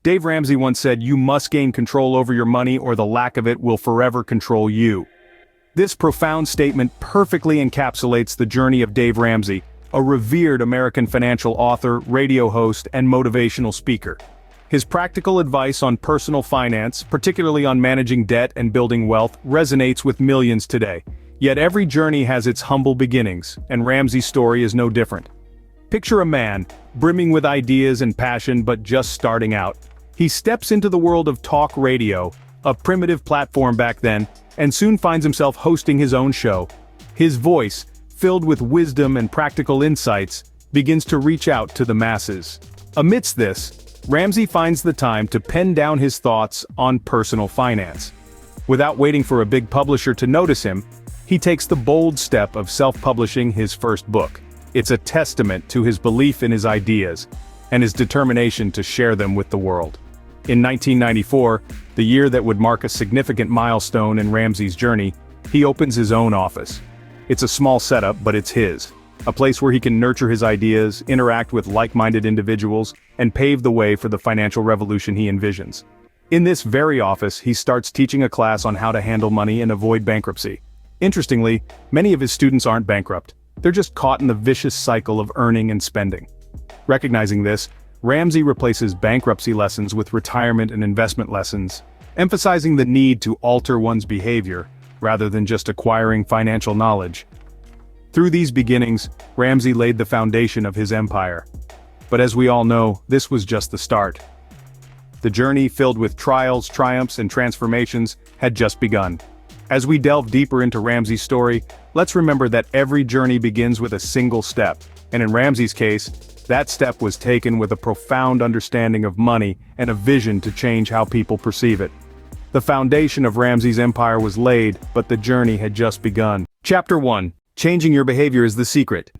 Dave Ramsey once said, "You must gain control over your money or the lack of it will forever control you." This profound statement perfectly encapsulates the journey of Dave Ramsey, a revered American financial author, radio host, and motivational speaker. His practical advice on personal finance, particularly on managing debt and building wealth, resonates with millions today. Yet every journey has its humble beginnings, and Ramsey's story is no different. Picture a man, brimming with ideas and passion but just starting out. He steps into the world of talk radio, a primitive platform back then, and soon finds himself hosting his own show. His voice, filled with wisdom and practical insights, begins to reach out to the masses. Amidst this, Ramsey finds the time to pen down his thoughts on personal finance. Without waiting for a big publisher to notice him, he takes the bold step of self-publishing his first book. It's a testament to his belief in his ideas and his determination to share them with the world. In 1994, the year that would mark a significant milestone in Ramsey's journey, he opens his own office. It's a small setup, but it's his. A place where he can nurture his ideas, interact with like-minded individuals, and pave the way for the financial revolution he envisions. In this very office, he starts teaching a class on how to handle money and avoid bankruptcy. Interestingly, many of his students aren't bankrupt. They're just caught in the vicious cycle of earning and spending. Recognizing this, Ramsey replaces bankruptcy lessons with retirement and investment lessons, emphasizing the need to alter one's behavior, rather than just acquiring financial knowledge. Through these beginnings, Ramsey laid the foundation of his empire. But as we all know, this was just the start. The journey, filled with trials, triumphs, and transformations, had just begun. As we delve deeper into Ramsey's story, let's remember that every journey begins with a single step, and in Ramsey's case, that step was taken with a profound understanding of money and a vision to change how people perceive it. The foundation of Ramsey's empire was laid, but the journey had just begun. Chapter 1. Changing your behavior is the secret.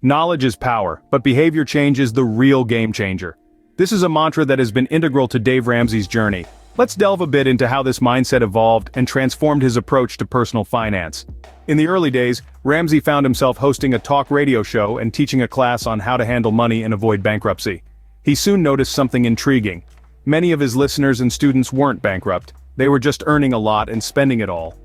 Knowledge is power, but behavior change is the real game changer. This is a mantra that has been integral to Dave Ramsey's journey. Let's delve a bit into how this mindset evolved and transformed his approach to personal finance. In the early days, Ramsey found himself hosting a talk radio show and teaching a class on how to handle money and avoid bankruptcy. He soon noticed something intriguing. Many of his listeners and students weren't bankrupt. They were just earning a lot and spending it all.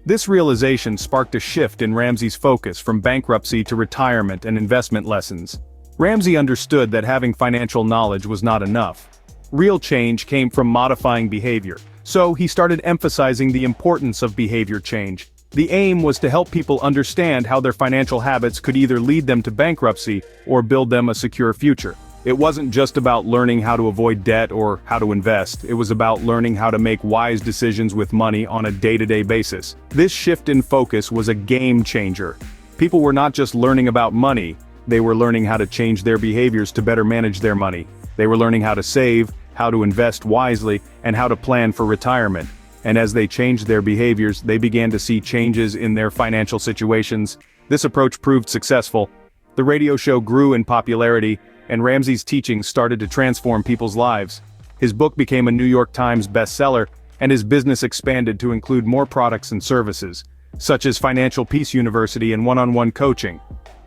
This realization sparked a shift in Ramsey's focus from bankruptcy to retirement and investment lessons. Ramsey understood that having financial knowledge was not enough. Real change came from modifying behavior, so he started emphasizing the importance of behavior change. The aim was to help people understand how their financial habits could either lead them to bankruptcy or build them a secure future. It wasn't just about learning how to avoid debt or how to invest, it was about learning how to make wise decisions with money on a day-to-day basis. This shift in focus was a game changer. People were not just learning about money, they were learning how to change their behaviors to better manage their money. They were learning how to save, how to invest wisely, and how to plan for retirement. And as they changed their behaviors, they began to see changes in their financial situations. This approach proved successful. The radio show grew in popularity, and Ramsey's teachings started to transform people's lives. His book became a New York Times bestseller, and his business expanded to include more products and services, such as Financial Peace University and one-on-one coaching.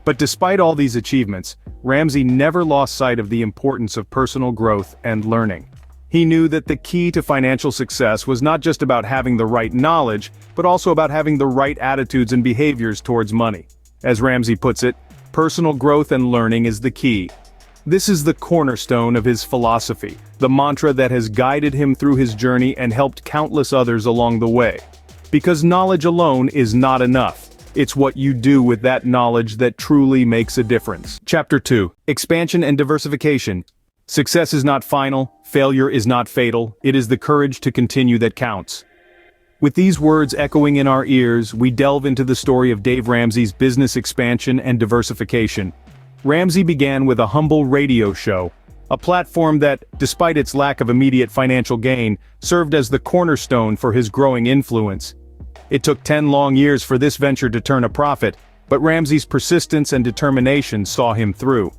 But despite all these achievements, Ramsey never lost sight of the importance of personal growth and learning. He knew that the key to financial success was not just about having the right knowledge, but also about having the right attitudes and behaviors towards money. As Ramsey puts it, personal growth and learning is the key. This is the cornerstone of his philosophy, the mantra that has guided him through his journey and helped countless others along the way. Because knowledge alone is not enough. It's what you do with that knowledge that truly makes a difference. Chapter 2. Expansion and Diversification. Success is not final, failure is not fatal, it is the courage to continue that counts. With these words echoing in our ears, we delve into the story of Dave Ramsey's business expansion and diversification. Ramsey began with a humble radio show, a platform that, despite its lack of immediate financial gain, served as the cornerstone for his growing influence. It took 10 long years for this venture to turn a profit, but Ramsey's persistence and determination saw him through.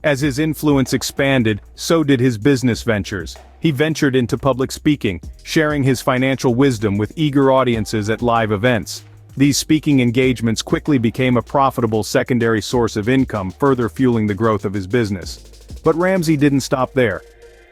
As his influence expanded, so did his business ventures. He ventured into public speaking, sharing his financial wisdom with eager audiences at live events. These speaking engagements quickly became a profitable secondary source of income, further fueling the growth of his business. But Ramsey didn't stop there.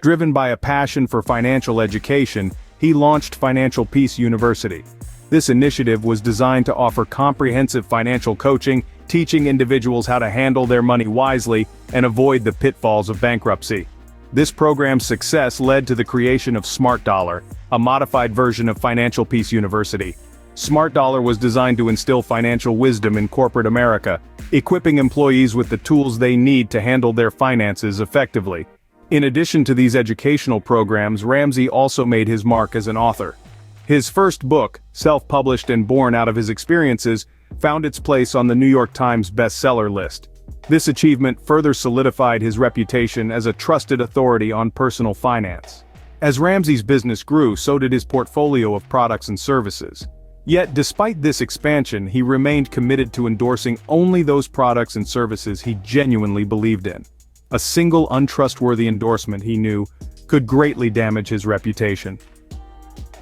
Driven by a passion for financial education, he launched Financial Peace University. This initiative was designed to offer comprehensive financial coaching, teaching individuals how to handle their money wisely and avoid the pitfalls of bankruptcy. This program's success led to the creation of Smart Dollar, a modified version of Financial Peace University. Smart Dollar was designed to instill financial wisdom in corporate America, equipping employees with the tools they need to handle their finances effectively. In addition to these educational programs, Ramsey also made his mark as an author. His first book, self-published and born out of his experiences, found its place on the New York Times bestseller list. This achievement further solidified his reputation as a trusted authority on personal finance. As Ramsey's business grew, so did his portfolio of products and services. Yet, despite this expansion, he remained committed to endorsing only those products and services he genuinely believed in. A single untrustworthy endorsement, he knew, could greatly damage his reputation.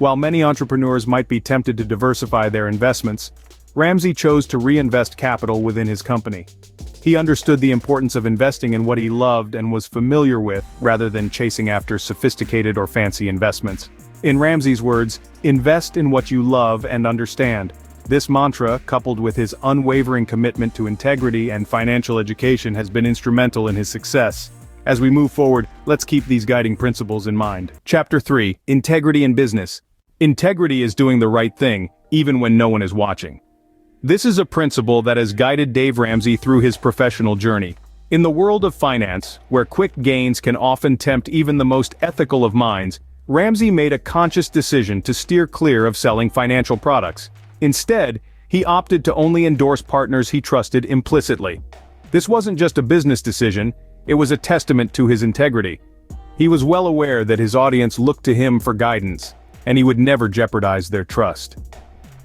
While many entrepreneurs might be tempted to diversify their investments, Ramsey chose to reinvest capital within his company. He understood the importance of investing in what he loved and was familiar with, rather than chasing after sophisticated or fancy investments. In Ramsey's words, "Invest in what you love and understand." This mantra, coupled with his unwavering commitment to integrity and financial education, has been instrumental in his success. As we move forward, let's keep these guiding principles in mind. Chapter 3: Integrity in Business. Integrity is doing the right thing, even when no one is watching. This is a principle that has guided Dave Ramsey through his professional journey. In the world of finance, where quick gains can often tempt even the most ethical of minds, Ramsey made a conscious decision to steer clear of selling financial products. Instead, he opted to only endorse partners he trusted implicitly. This wasn't just a business decision, it was a testament to his integrity. He was well aware that his audience looked to him for guidance, and he would never jeopardize their trust.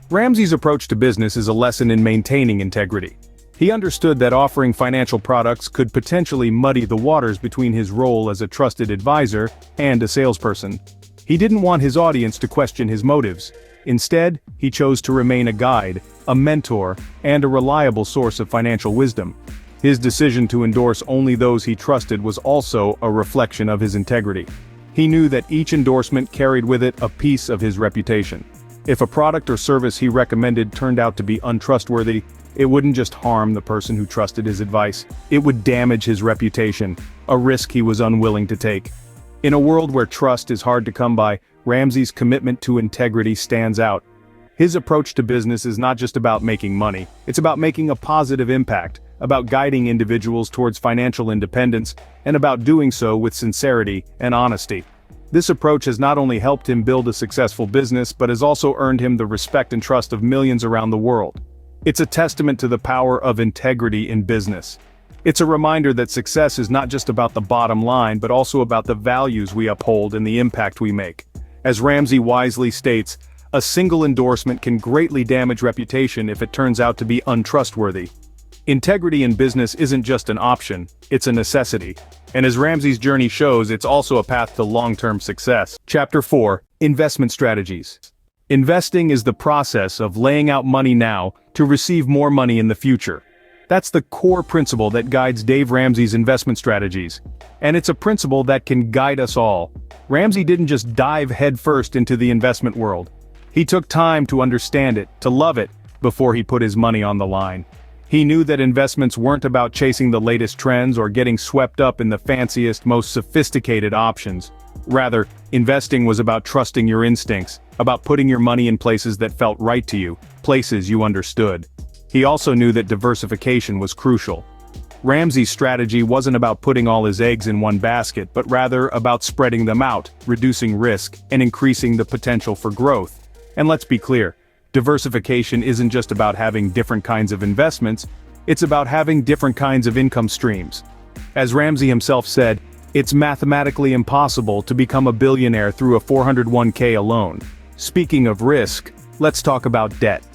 Ramsey's approach to business is a lesson in maintaining integrity. He understood that offering financial products could potentially muddy the waters between his role as a trusted advisor and a salesperson. He didn't want his audience to question his motives. Instead, he chose to remain a guide, a mentor, and a reliable source of financial wisdom. His decision to endorse only those he trusted was also a reflection of his integrity. He knew that each endorsement carried with it a piece of his reputation. If a product or service he recommended turned out to be untrustworthy, it wouldn't just harm the person who trusted his advice, it would damage his reputation, a risk he was unwilling to take. In a world where trust is hard to come by, Ramsey's commitment to integrity stands out. His approach to business is not just about making money, it's about making a positive impact, about guiding individuals towards financial independence, and about doing so with sincerity and honesty. This approach has not only helped him build a successful business, but has also earned him the respect and trust of millions around the world. It's a testament to the power of integrity in business. It's a reminder that success is not just about the bottom line, but also about the values we uphold and the impact we make. As Ramsey wisely states, a single endorsement can greatly damage reputation if it turns out to be untrustworthy. Integrity in business isn't just an option, it's a necessity. And as Ramsey's journey shows, it's also a path to long-term success. Chapter 4: Investment Strategies. Investing is the process of laying out money now to receive more money in the future. That's the core principle that guides Dave Ramsey's investment strategies. And it's a principle that can guide us all. Ramsey didn't just dive headfirst into the investment world. He took time to understand it, to love it, before he put his money on the line. He knew that investments weren't about chasing the latest trends or getting swept up in the fanciest, most sophisticated options. Rather, investing was about trusting your instincts, about putting your money in places that felt right to you, places you understood. He also knew that diversification was crucial. Ramsey's strategy wasn't about putting all his eggs in one basket, but rather about spreading them out, reducing risk, and increasing the potential for growth. And let's be clear, diversification isn't just about having different kinds of investments, it's about having different kinds of income streams. As Ramsey himself said, it's mathematically impossible to become a billionaire through a 401k alone. Speaking of risk, let's talk about debt.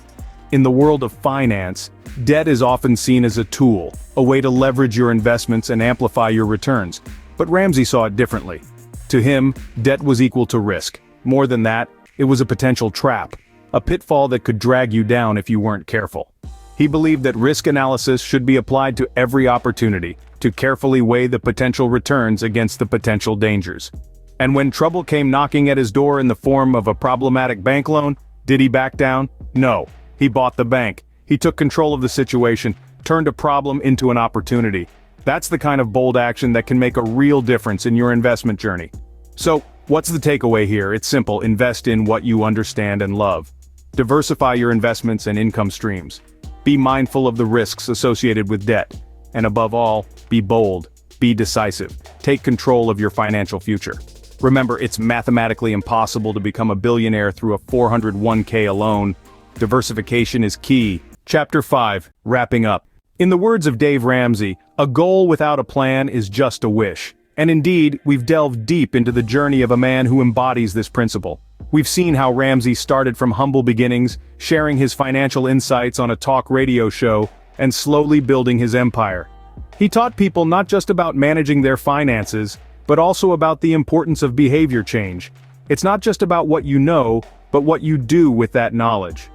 In the world of finance, debt is often seen as a tool, a way to leverage your investments and amplify your returns. But Ramsey saw it differently. To him, debt was equal to risk. More than that, it was a potential trap, a pitfall that could drag you down if you weren't careful. He believed that risk analysis should be applied to every opportunity, to carefully weigh the potential returns against the potential dangers. And when trouble came knocking at his door in the form of a problematic bank loan, did he back down? No. He bought the bank. He took control of the situation, turned a problem into an opportunity. That's the kind of bold action that can make a real difference in your investment journey. So, what's the takeaway here? It's simple: invest in what you understand and love. Diversify your investments and income streams. Be mindful of the risks associated with debt. And above all, be bold. Be decisive. Take control of your financial future. Remember, it's mathematically impossible to become a billionaire through a 401k alone. Diversification is key. Chapter 5. Wrapping up. In the words of Dave Ramsey, a goal without a plan is just a wish. And indeed, we've delved deep into the journey of a man who embodies this principle. We've seen how Ramsey started from humble beginnings, sharing his financial insights on a talk radio show, and slowly building his empire. He taught people not just about managing their finances, but also about the importance of behavior change. It's not just about what you know, but what you do with that knowledge.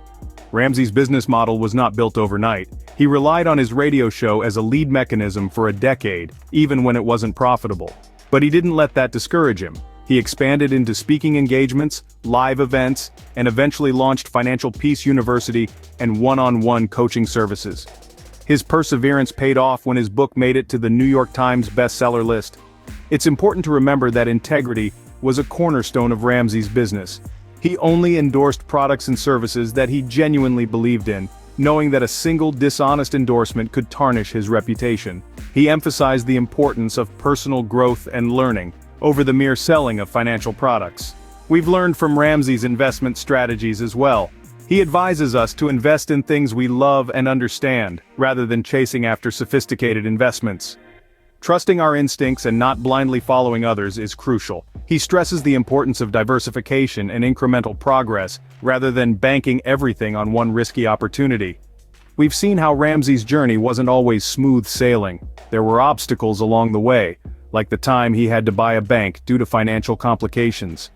Ramsey's business model was not built overnight. He relied on his radio show as a lead mechanism for a decade, even when it wasn't profitable. But he didn't let that discourage him. He expanded into speaking engagements, live events, and eventually launched Financial Peace University and one-on-one coaching services. His perseverance paid off when his book made it to the New York Times bestseller list. It's important to remember that integrity was a cornerstone of Ramsey's business. He only endorsed products and services that he genuinely believed in, knowing that a single dishonest endorsement could tarnish his reputation. He emphasized the importance of personal growth and learning over the mere selling of financial products. We've learned from Ramsey's investment strategies as well. He advises us to invest in things we love and understand, rather than chasing after sophisticated investments. Trusting our instincts and not blindly following others is crucial. He stresses the importance of diversification and incremental progress, rather than banking everything on one risky opportunity. We've seen how Ramsey's journey wasn't always smooth sailing. There were obstacles along the way, like the time he had to buy a bank due to financial complications.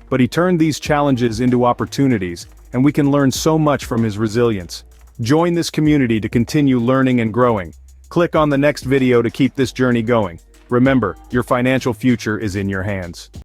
But he turned these challenges into opportunities, and we can learn so much from his resilience. Join this community to continue learning and growing. Click on the next video to keep this journey going. Remember, your financial future is in your hands.